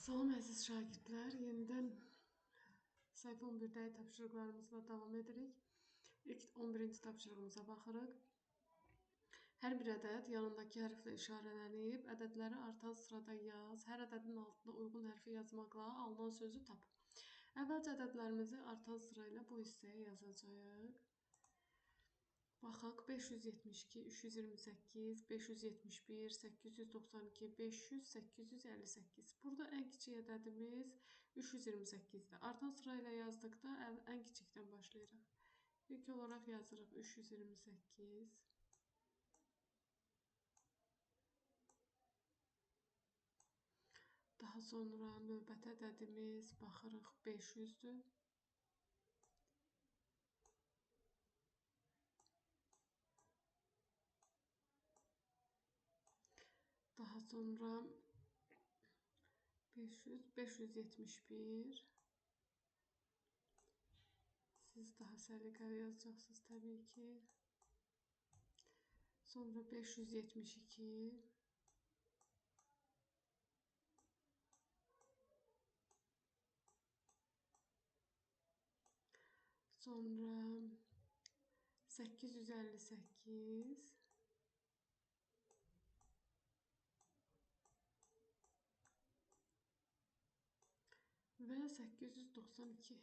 Salam əziz şagirdlər, yenidən səhifə 11-də tapşırıqlarımızla davam edirik. İlk 11-ci tapşırığımıza baxırıq. Hər bir ədəd yanındakı hərflə işarələnib, ədədləri artan sırada yaz. Hər ədədin altında uyğun hərfi yazmaqla alınan sözü tap. Əvvəlcə ədədlərimizi artan sırayla bu hissəyə yazacağıq. Baxaq, 572, 328, 571, 892, 500, 858. Burada ən kiçik ədədimiz 328-dir. Artan sırayla yazdıqda ən kiçikdən başlayırıq. İlk olaraq yazırıq 328. Daha sonra növbəti ədədimiz baxırıq 500-dür. Daha sonra 500, 571. Siz daha səliqəli yazacaqsınız təbii ki. Sonra 572. Sonra 858. Və 892.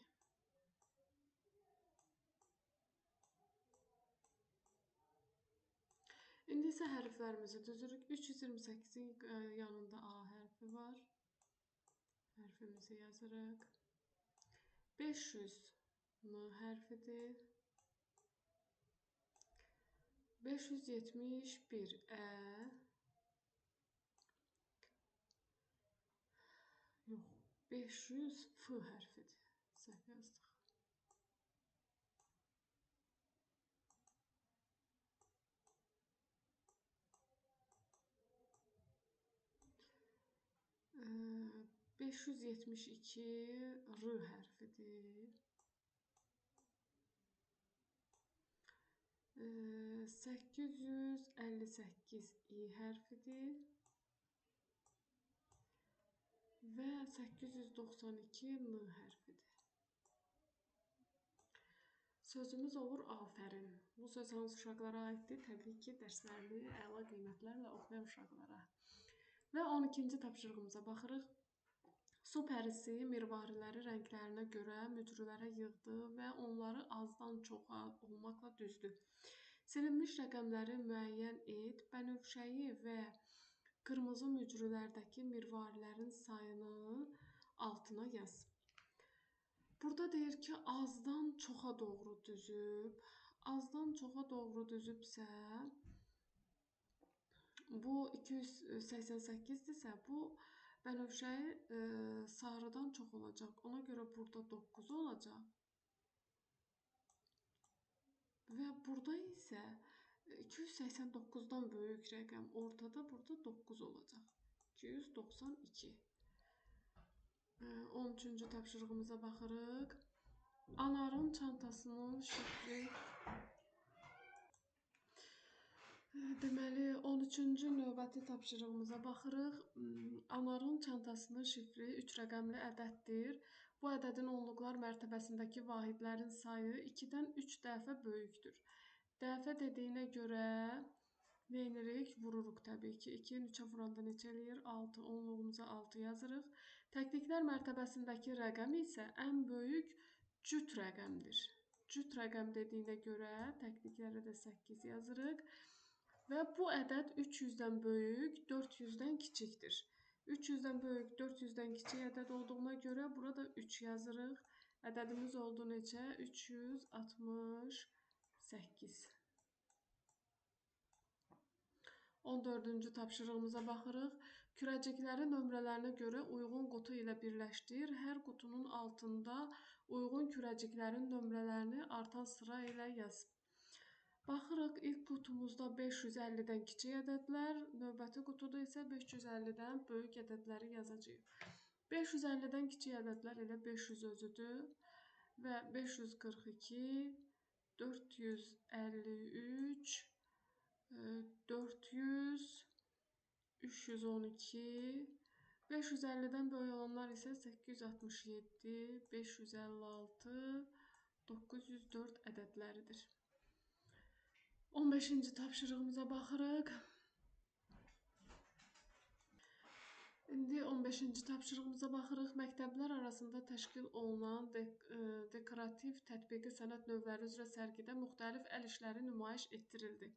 İndi isə hərflərimizi düzürük. 328-in yanında A hərfi var. Hərfimizi yazırıq. 500 N hərfidir. 571 Ə. Yox, 500 F hərfidir. Səhv yazdıq. Ə, 572 R hərfidir. 858 İ hərfidir. Və 892 N hərfidir. Sözümüz olur afərin. Bu söz hansı uşaqlara aiddir? Təbii ki, dərslərini əla qiymətlərlə oxuyan uşaqlara. Və 12-ci tapşırığımıza baxırıq. Su pərisi mirvariləri rənglərinə görə mücrülərə yığdı və onları azdan çoxa olmaqla düzdü. Silinmiş rəqəmləri müəyyən et, bənövşəyi və qırmızı mücrülərdəki mirvarilərin sayını altına yaz. Burada deyir ki, azdan çoxa doğru düzüb. Azdan çoxa doğru düzübsə, bu 288-dirsə, bu bənövşəyi sarıdan çox olacaq. Ona görə burada 9 olacaq. Və burada isə 289-dan böyük rəqəm ortada, burada 9 olacaq. 292. 13-cü tapşırığımıza baxırıq. Anarın çantasının şifri. Deməli, 13-cü növbəti tapşırığımıza baxırıq. Anarın çantasının şifri 3 rəqəmli ədəddir. Bu ədədin onluqlar mərtəbəsindəki vahidlərin sayı 2-dən 3 dəfə böyükdür. Dəfə dediyinə görə neynirik? Vururuq təbii ki. 2-ni 3-ə vuranda neçə eləyir? 6. Onluğumuza 6 yazırıq. Təkliklər mərtəbəsindəki rəqəm isə ən böyük cüt rəqəmdir. Cüt rəqəm dediyinə görə təkliklərə də 8 yazırıq. Və bu ədəd 300-dən böyük, 400-dən kiçikdir. 300-dən böyük, 400-dən kiçik ədəd olduğuna görə burada 3 yazırıq. Ədədimiz oldu neçə? 368. 14-cü tapşırığımıza baxırıq. Kürəcikləri nömrələrinə görə uyğun qutu ilə birləşdir. Hər qutunun altında uyğun kürəciklərin nömrələrini artan sıra ilə yaz. Baxırıq, ilk qutumuzda 550-dən kiçik ədədlər, növbəti qutuda isə 550-dən böyük ədədləri yazacağıq. 550-dən kiçik ədədlər elə 500 özüdür və 542, 453, 400, 312, 550-dən böyük olanlar isə 867, 556, 904 ədədləridir. 15-ci tapşırığımıza baxırıq. İndi 15-ci tapşırığımıza baxırıq. Məktəblər arasında təşkil olunan dekorativ tətbiqi sənət növləri üzrə sərgidə müxtəlif əl işləri nümayiş etdirildi.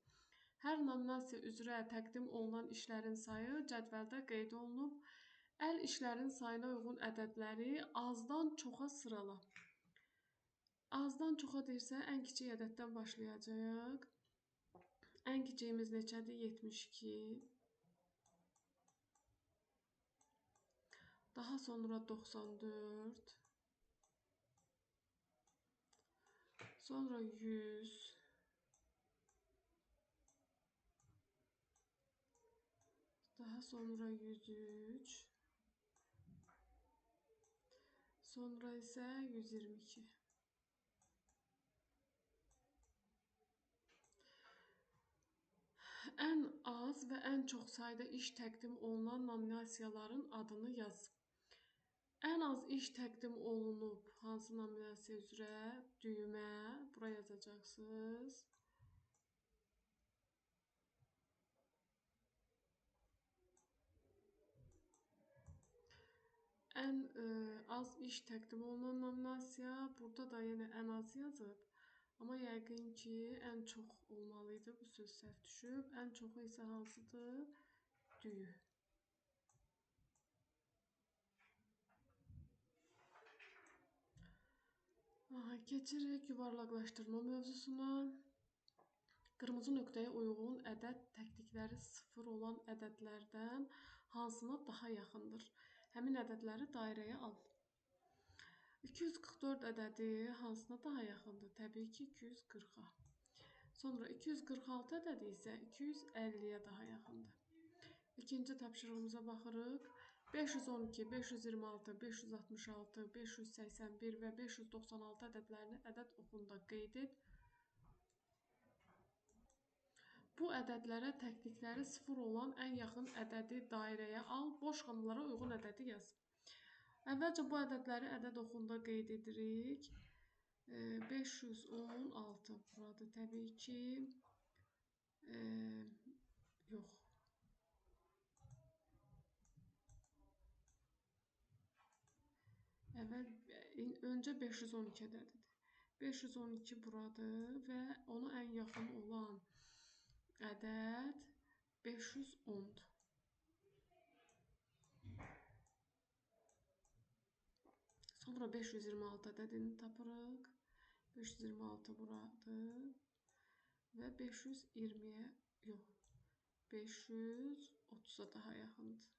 Hər nominasiya üzrə təqdim olunan işlərin sayı cədvəldə qeyd olunub. Əl işlərin sayına uyğun ədədləri azdan çoxa sırala. Azdan çoxa deyirsə, ən kiçik ədəddən başlayacaq. Ən kiçiyimiz neçədir? 72. Daha sonra 94. Sonra 100. Daha sonra 103. Sonra isə 122. Ən az və ən çox sayda iş təqdim olunan nominasiyaların adını yaz. Ən az iş təqdim olunub hansı nominasiya üzrə? Düymə. Bura yazacaqsınız. Ən az iş təqdim olunan nominasiya. Burada da yenə ən az yazıb. Amma yəqin ki, ən çox olmalıydı. Bu söz səhv düşüb. Ən çoxu isə hansıdır? Düyü. Keçirik yuvarlaqlaşdırma mövzusuna. Qırmızı nöqtəyə uyğun ədəd təklikləri 0 olan ədədlərdən hansına daha yaxındır? Həmin ədədləri dairəyə al. 244 ədədi hansına daha yaxındır? Təbii ki, 240-a. Sonra 246 ədədi isə 250-yə daha yaxındır. İkinci tapşırığımıza baxırıq. 512, 526, 566, 581 və 596 ədədlərini ədəd oxunda qeyd et. Bu ədədlərə təklikləri 0 olan ən yaxın ədədi dairəyə al, boş xanalara uyğun ədədi yaz. Əvvəlcə bu ədədləri ədəd oxunda qeyd edirik. 516 buradır təbii ki. Yox. Öncə 512 ədədidir. 512 buradır və ona ən yaxın olan ədəd 510'dur. Sonra 526 ədədini tapırıq. 526 buradır və 520'yə yox. 530'a daha yaxındır.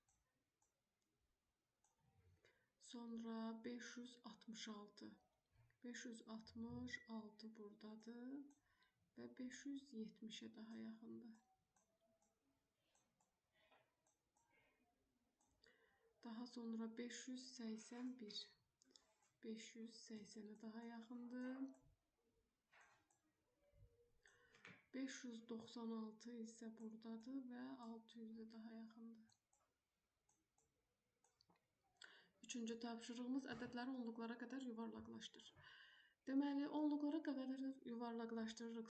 Sonra 566. 566 buradadır və 570'ə daha yaxındır. Daha sonra 581. 580'ə daha yaxındır. 596 isə buradadır və 600'ə daha yaxındır. Üçüncü tapşırığımız ədədləri onluqlara qədər yuvarlaqlaşdır. Deməli, onluqlara qədər yuvarlaqlaşdırırıq.